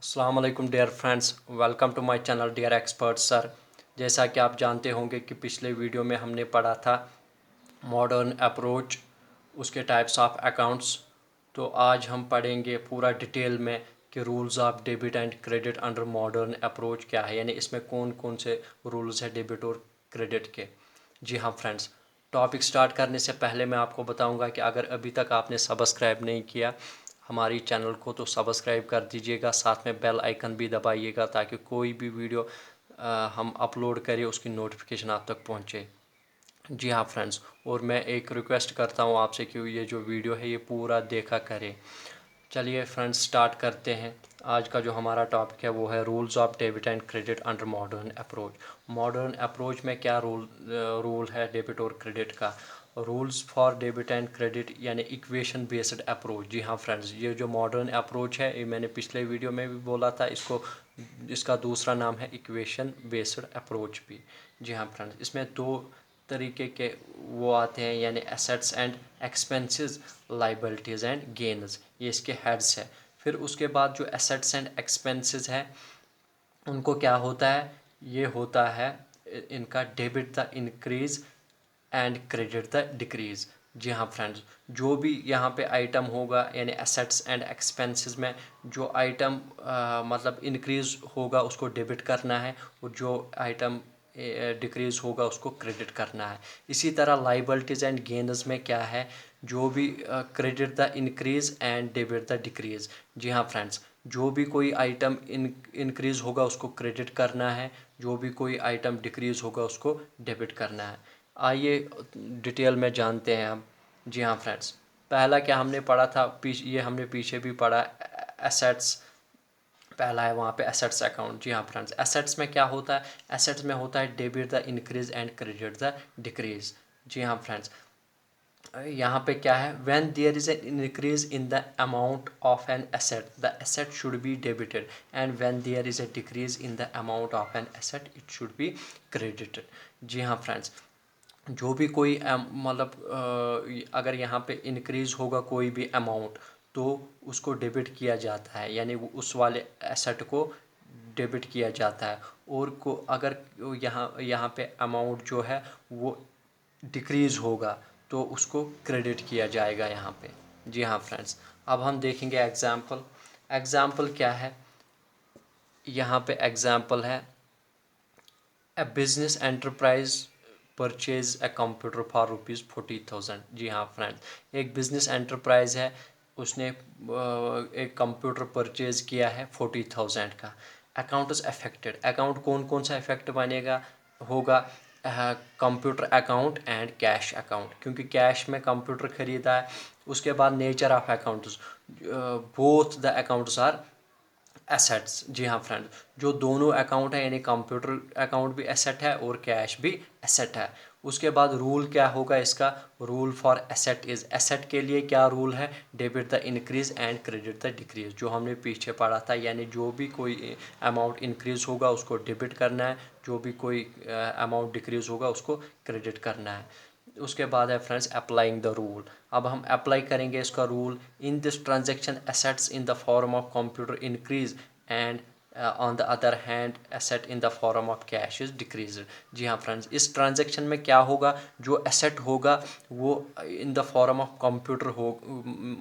अस्सलाम वालेकुम dear friends, welcome to my channel dear expert sir. जैसा कि आप जानते होंगे कि पिछले वीडियो में हमने पढ़ा था मॉडर्न अप्रोच, उसके टाइप्स ऑफ अकाउंट्स। तो आज हम पढ़ेंगे पूरा डिटेल में कि rules of debit and credit under modern approach क्या है, यानी इसमें कौन कौन से रूल्स हैं डेबिट और क्रेडिट के। जी हाँ फ्रेंड्स, टॉपिक स्टार्ट करने से पहले मैं आपको बताऊंगा कि अगर अभी तक आपने सब्सक्राइब नहीं किया हमारी चैनल को तो सब्सक्राइब कर दीजिएगा, साथ में बेल आइकन भी दबाइएगा ताकि कोई भी वीडियो हम अपलोड करें उसकी नोटिफिकेशन आप तक पहुंचे। जी हाँ फ्रेंड्स, और मैं एक रिक्वेस्ट करता हूँ आपसे कि ये जो वीडियो है ये पूरा देखा करें। चलिए फ्रेंड्स स्टार्ट करते हैं। आज का जो हमारा टॉपिक है वो है rules of debit and credit under modern approach. Modern approach में क्या रूल है डेबिट और क्रेडिट का। Rules for debit and credit यानी इक्वेशन बेस्ड अप्रोच। जी हाँ फ्रेंड्स, ये जो मॉडर्न अप्रोच है ये मैंने पिछले वीडियो में भी बोला था, इसका दूसरा नाम है इक्वेशन बेस्ड अप्रोच भी। जी हाँ फ्रेंड्स, इसमें दो तरीके के वो आते हैं, यानी assets and expenses, liabilities and gains, ये इसके हेड्स है। फिर उसके बाद जो एसेट्स एंड एक्सपेंसेस है उनको क्या होता है, ये होता है इनका debit the increase and credit the decrease. जी हाँ फ्रेंड्स, जो भी यहाँ पे आइटम होगा यानी एसेट्स एंड एक्सपेंसेस में जो आइटम मतलब इंक्रीज होगा उसको डेबिट करना है, और जो आइटम डिक्रीज होगा उसको क्रेडिट करना है। इसी तरह लाइबिलिटीज़ एंड गेन्स में क्या है, जो भी credit the increase and debit the decrease. जी हाँ फ्रेंड्स, जो भी कोई आइटम इंक्रीज होगा उसको क्रेडिट करना है, जो भी कोई आइटम डिक्रीज होगा उसको डेबिट करना है। आइए डिटेल में जानते हैं हम। जी हाँ फ्रेंड्स, पहला क्या हमने पढ़ा था, ये हमने पीछे भी पढ़ा, एसेट्स। पहला है वहाँ पे एसेट्स अकाउंट। जी हाँ फ्रेंड्स, एसेट्स में क्या होता है, एसेट्स में होता है debit the increase and credit the decrease. जी हाँ फ्रेंड्स, यहाँ पे क्या है, when there is an increase in the amount of an asset the asset should be debited, and when there is a decrease in the amount of an asset it should be credited. जी हाँ friends, जो भी कोई मतलब अगर यहाँ पे increase होगा कोई भी अमाउंट तो उसको डेबिट किया जाता है, यानी उस वाले एसेट को डेबिट किया जाता है। और को अगर यहाँ यहाँ पे अमाउंट जो है वो डिक्रीज़ होगा तो उसको क्रेडिट किया जाएगा यहाँ पे। जी हाँ फ्रेंड्स, अब हम देखेंगे एग्ज़ाम्पल। एग्ज़ाम्पल क्या है, यहाँ पे एग्ज़ाम्पल है, a business enterprise purchase a computer for ₹40,000। जी हाँ फ्रेंड्स, एक बिजनेस एंटरप्राइज है, उसने एक कंप्यूटर परचेज किया है 40,000 का। अकाउंट इज अफेक्टेड, अकाउंट कौन कौन सा इफेक्ट बनेगा होगा, computer account and cash account, क्योंकि कैश में कंप्यूटर खरीदा है। उसके बाद nature of accounts, both the accounts are assets. जी हाँ फ्रेंड, जो दोनों अकाउंट है यानी कंप्यूटर अकाउंट भी एसेट है और कैश भी एसेट है। उसके बाद रूल क्या होगा इसका, rule for asset is, asset के लिए क्या रूल है, debit the increase and credit the decrease, जो हमने पीछे पढ़ा था, यानी जो भी कोई अमाउंट इंक्रीज होगा उसको डेबिट करना है, जो भी कोई अमाउंट डिक्रीज होगा उसको क्रेडिट करना है। उसके बाद है फ्रेंड्स अप्लाइंग द रूल। अब हम अप्लाई करेंगे इसका rule, in this transaction assets in the form of computer increase and on the other hand asset in the form of cash is decrease. जी हाँ फ्रेंड्स, इस ट्रांजेक्शन में क्या होगा, जो एसेट होगा वो इन द फॉर्म ऑफ कंप्यूटर हो,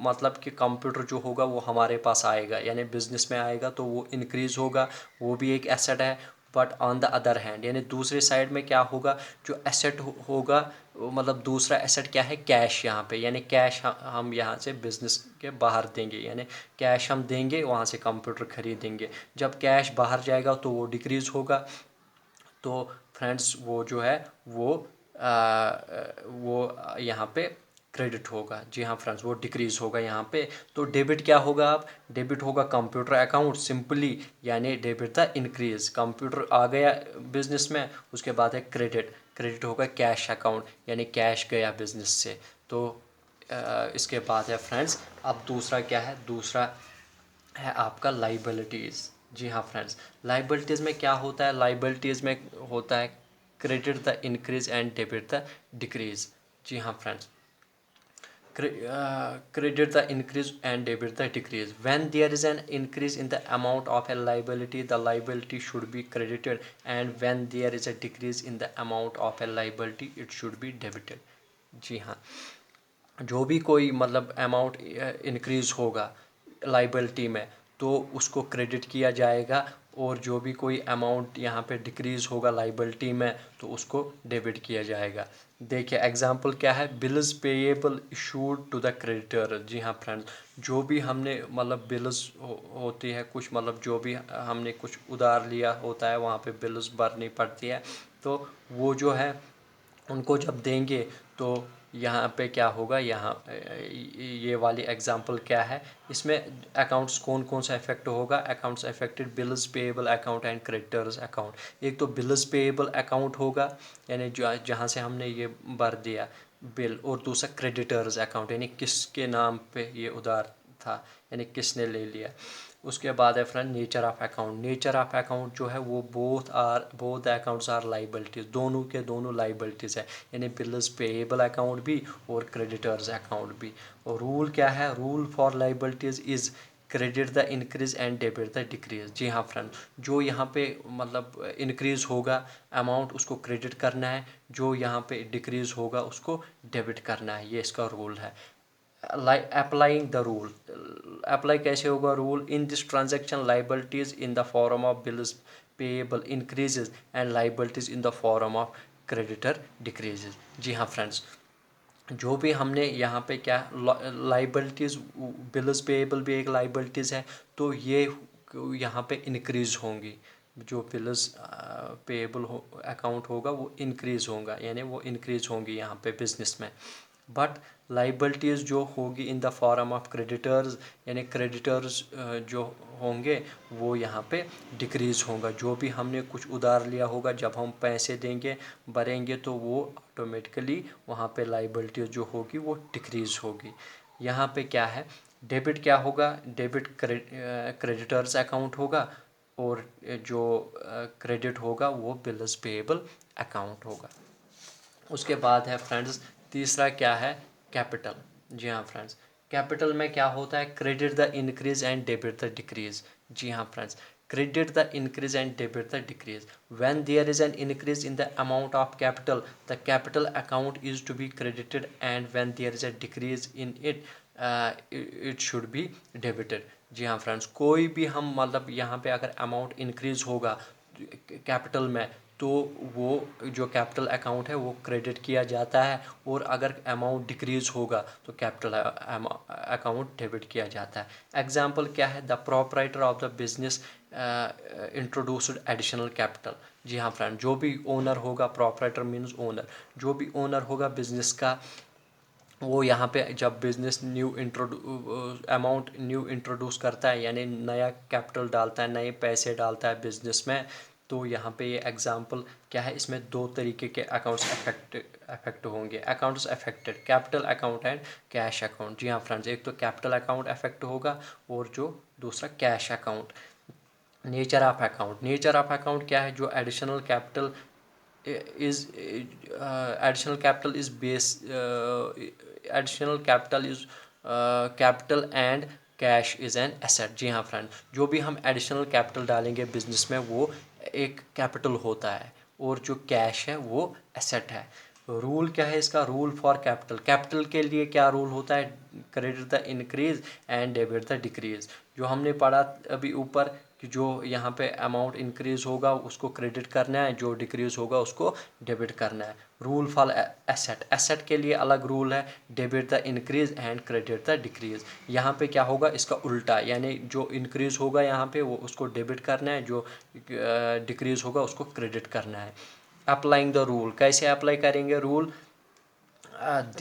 मतलब कि कंप्यूटर जो होगा वो हमारे पास आएगा, यानी बिजनेस में आएगा तो वो इंक्रीज होगा, वो भी एक एसेट है। But on the other hand यानी दूसरे साइड में क्या होगा, जो एसेट होगा मतलब दूसरा एसेट क्या है, कैश यहाँ पे, यानी कैश हम यहाँ से बिजनेस के बाहर देंगे, यानी कैश हम देंगे वहाँ से कंप्यूटर खरीदेंगे। जब कैश बाहर जाएगा तो वो डिक्रीज़ होगा, तो फ्रेंड्स वो जो है वो यहाँ पे क्रेडिट होगा। जी हाँ फ्रेंड्स, वो डिक्रीज होगा यहाँ पे। तो डेबिट क्या होगा, अब डेबिट होगा कंप्यूटर अकाउंट सिंपली, यानी डेबिट द इंक्रीज, कंप्यूटर आ गया बिजनेस में, उसके बाद है क्रेडिट, क्रेडिट होगा कैश अकाउंट, यानी कैश गया बिजनेस से। तो इसके बाद है फ्रेंड्स, अब दूसरा क्या है, दूसरा है आपका लाइबिलिटीज़। जी हाँ फ्रेंड्स, लाइबिलिटीज़ में क्या होता है, लाइबिलिटीज़ में होता है credit the increase and debit the decrease. जी हाँ friends, credit the increase and debit the decrease. When there is an increase in the amount of a liability, the liability should be credited, and when there is a decrease in the amount of a liability, it should be debited. जी हाँ, जो भी कोई मतलब amount increase होगा liability में तो उसको credit किया जाएगा, और जो भी कोई अमाउंट यहाँ पे डिक्रीज़ होगा लाइबिलिटी में तो उसको डेबिट किया जाएगा। देखिए एग्जांपल क्या है, bills payable issued to the creditor. जी हाँ फ्रेंड्स, जो भी हमने मतलब बिल्स होती है कुछ, मतलब जो भी हमने कुछ उधार लिया होता है वहाँ पे बिल्स भरनी पड़ती है, तो वो जो है उनको जब देंगे तो यहाँ पे क्या होगा, यहाँ ये वाली एग्जांपल क्या है, इसमें अकाउंट्स कौन कौन सा इफेक्ट होगा, accounts affected bills payable account and creditors account. एक तो बिल्स पेएबल अकाउंट होगा यानी जहाँ से हमने ये भर दिया बिल, और दूसरा क्रेडिटर्स अकाउंट यानी किसके नाम पे ये उधार था, यानी किसने ले लिया। उसके बाद है friend nature of account. Nature of account जो है वो बोथ अकाउंट्स आर लाइबिलिटीज़, दोनों के दोनों लाइबिलिटीज़ है, यानी बिल्स पेएबल अकाउंट भी और क्रेडिटर्स अकाउंट भी। और रूल क्या है, rule for liabilities is credit the increase and debit the decrease. जी हाँ फ्रेंड, जो यहाँ पे मतलब इंक्रीज़ होगा अमाउंट उसको क्रेडिट करना है, जो यहाँ पे डिक्रीज़ होगा उसको डेबिट करना है, ये इसका रूल है। अप्लाइंग द रूल, अप्लाई कैसे होगा rule, in this transaction liabilities in the form of bills payable increases and liabilities in the form of creditor decreases. जी हाँ फ्रेंड्स, जो भी हमने यहाँ पे क्या लाइबिलिटीज़, बिल्स पेएबल भी एक लाइबिलिटीज़ है, तो ये यहाँ पे इंक्रीज़ होंगी, जो बिल्स पेएबल अकाउंट होगा वो इंक्रीज़ होगा, यानी वो इंक्रीज़ होंगी यहाँ पे बिजनेस में। बट लाइबिलिटीज़ जो होगी इन द फॉर्म ऑफ क्रेडिटर्स, यानी क्रेडिटर्स जो होंगे वो यहाँ पे डिक्रीज़ होगा। जो भी हमने कुछ उधार लिया होगा जब हम पैसे देंगे भरेंगे तो वो ऑटोमेटिकली वहाँ पे लाइबिलिटीज़ जो होगी वो डिक्रीज़ होगी। यहाँ पे क्या है, डेबिट क्या होगा, डेबिट क्रेडिटर्स अकाउंट होगा, और जो क्रेडिट होगा वो बिल्स पेएबल अकाउंट होगा। उसके बाद है फ्रेंड्स तीसरा क्या है, कैपिटल। जी हाँ फ्रेंड्स, कैपिटल में क्या होता है, credit the increase and debit the decrease. जी हाँ friends, credit the increase and debit the decrease. When there is an increase in the amount of capital, the capital account is to be credited, and when there is a decrease in it, it should be debited. जी हाँ friends, कोई भी हम मतलब यहाँ पे अगर amount increase होगा capital में तो वो जो कैपिटल अकाउंट है वो क्रेडिट किया जाता है, और अगर अमाउंट डिक्रीज़ होगा तो कैपिटल अकाउंट डेबिट किया जाता है। एग्जांपल क्या है, the proprietor of the business introduced additional capital. जी हाँ फ्रेंड, जो भी ओनर होगा, प्रोपराइटर मीन्स ओनर, जो भी ओनर होगा बिजनेस का, वो यहाँ पे जब बिज़नेस अमाउंट न्यू इंट्रोड्यूस करता है यानी नया कैपिटल डालता है, नए पैसे डालता है बिज़नेस में, तो यहाँ पे ये एग्जांपल क्या है, इसमें दो तरीके के अकाउंट्स अफेक्ट होंगे। Accounts affected, capital account and cash account. जी हाँ फ्रेंड्स, एक तो कैपिटल अकाउंट अफेक्ट होगा और जो दूसरा cash account. Nature of account, nature of account क्या है, जो additional capital is additional capital is base additional capital is capital and cash is an asset. जी हाँ फ्रेंड, जो भी हम एडिशनल कैपिटल डालेंगे बिजनेस में वो एक कैपिटल होता है, और जो कैश है वो एसेट है। रूल क्या है इसका, रूल फॉर कैपिटल, कैपिटल के लिए क्या रूल होता है, credit the increase and debit the decrease. जो हमने पढ़ा अभी ऊपर कि जो यहाँ पे अमाउंट इंक्रीज़ होगा उसको क्रेडिट करना है, जो डिक्रीज़ होगा उसको डेबिट करना है। रूल फॉर एसेट, एसेट के लिए अलग रूल है, debit the increase and credit the decrease. यहाँ पे क्या होगा, इसका उल्टा, यानी जो इंक्रीज़ होगा यहाँ पे वो उसको डेबिट करना है, जो डिक्रीज़ होगा उसको क्रेडिट करना है। अप्लाइंग द रूल, कैसे अप्लाई करेंगे rule,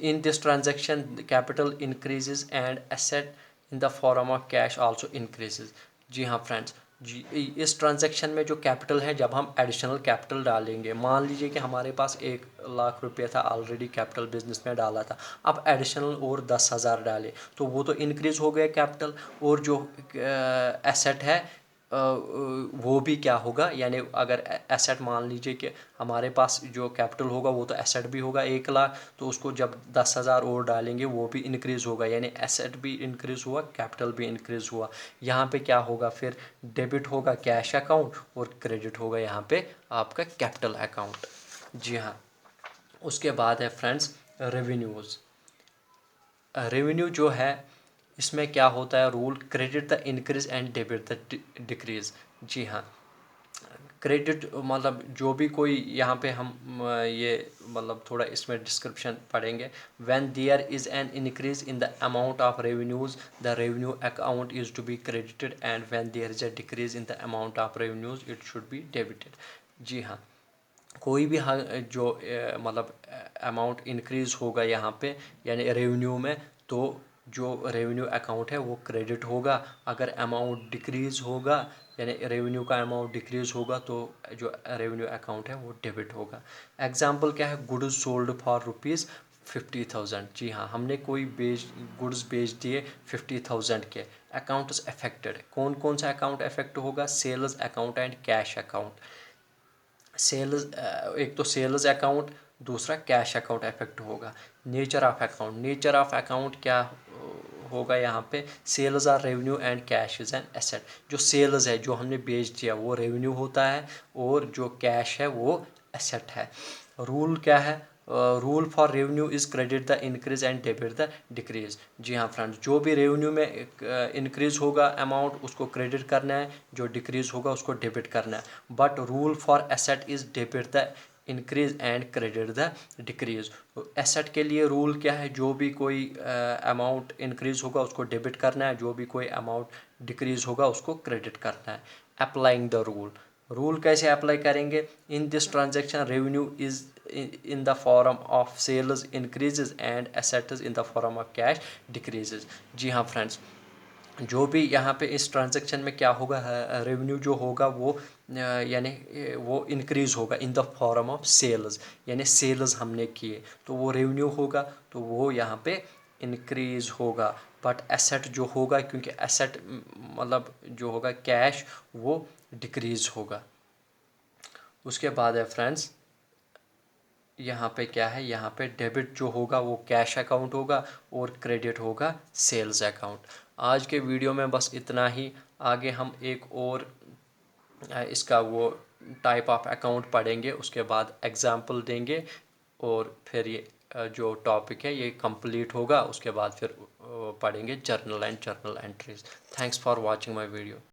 in this transaction the capital increases and asset in the form of cash also increases। जी हाँ फ्रेंड्स, जी इस ट्रांजैक्शन में जो कैपिटल है, जब हम एडिशनल कैपिटल डालेंगे, मान लीजिए कि हमारे पास 1,00,000 रुपये था ऑलरेडी कैपिटल बिजनेस में डाला था, अब एडिशनल और 10,000 डाले तो वो तो इंक्रीज़ हो गया कैपिटल, और जो एसेट है वो भी क्या होगा, यानी अगर एसेट मान लीजिए कि हमारे पास जो कैपिटल होगा वो तो एसेट भी होगा 1 लाख, तो उसको जब 10,000 और डालेंगे वो भी इंक्रीज़ होगा, यानी एसेट भी इंक्रीज़ हुआ, कैपिटल भी इंक्रीज़ हुआ। यहाँ पे क्या होगा, फिर डेबिट होगा कैश अकाउंट और क्रेडिट होगा यहाँ पे आपका कैपिटल अकाउंट। जी हाँ। उसके बाद है फ्रेंड्स रेवेन्यूज़। रेवेन्यू जो है इसमें क्या होता है rule, credit the increase and debit the decrease. जी हाँ। क्रेडिट मतलब जो भी कोई यहाँ पे हम ये मतलब थोड़ा इसमें डिस्क्रिप्शन पढ़ेंगे। When there is an increase in the amount of revenues the revenue account is to be credited and when there is a decrease in the amount of revenues it should be debited. जी हाँ। कोई भी जो मतलब amount increase होगा यहाँ पे यानी रेवेन्यू में, तो जो रेवेन्यू अकाउंट है वो क्रेडिट होगा। अगर अमाउंट डिक्रीज़ होगा यानी रेवेन्यू का अमाउंट डिक्रीज़ होगा तो जो रेवेन्यू अकाउंट है वो डेबिट होगा। एग्जांपल क्या है, गुड्स सोल्ड फॉर ₹50,000। जी हाँ, हमने कोई गुड्स बेच दिए 50,000 के। अकाउंट्स अफेक्टेड, कौन कौन सा अकाउंट अफेक्ट होगा, sales account and cash account. Sales एक तो सेल्स अकाउंट, दूसरा कैश अकाउंट अफेक्ट होगा। Nature of account, nature of account क्या होगा यहाँ पे, sales are revenue and cash is an asset. जो सेल्स है जो हमने बेच दिया वो रेवेन्यू होता है और जो कैश है वो एसेट है। रूल क्या है, rule for revenue is credit the increase and debit the decrease. जी हाँ फ्रेंड्स, जो भी रेवेन्यू में इंक्रीज होगा अमाउंट उसको क्रेडिट करना है, जो डिक्रीज होगा उसको डेबिट करना है। But rule for asset is debit the increase and credit the decrease. Asset के लिए रूल क्या है, जो भी कोई अमाउंट इंक्रीज होगा उसको डेबिट करना है, जो भी कोई अमाउंट डिक्रीज होगा उसको क्रेडिट करना है। अप्लाइंग द रूल, रूल कैसे अप्लाई करेंगे, इन this transaction revenue is in the form of sales increases and assets in the form of cash decreases। जी हाँ फ्रेंड्स, जो भी यहाँ पे इस ट्रांजैक्शन में क्या होगा, रेवेन्यू जो होगा वो यानी वो इंक्रीज़ होगा in the form of sales, यानी सेल्स हमने किए तो वो रेवेन्यू होगा, तो वो यहाँ पे इंक्रीज़ होगा। बट एसेट जो होगा, क्योंकि एसेट मतलब जो होगा कैश, वो डिक्रीज़ होगा। उसके बाद है फ्रेंड्स यहाँ पे क्या है, यहाँ पे डेबिट जो होगा वो कैश अकाउंट होगा और क्रेडिट होगा सेल्स अकाउंट। आज के वीडियो में बस इतना ही। आगे हम एक और इसका वो टाइप ऑफ अकाउंट पढ़ेंगे, उसके बाद एग्जांपल देंगे और फिर ये जो टॉपिक है ये कंप्लीट होगा। उसके बाद फिर पढ़ेंगे journal and journal entries. Thanks for watching my video.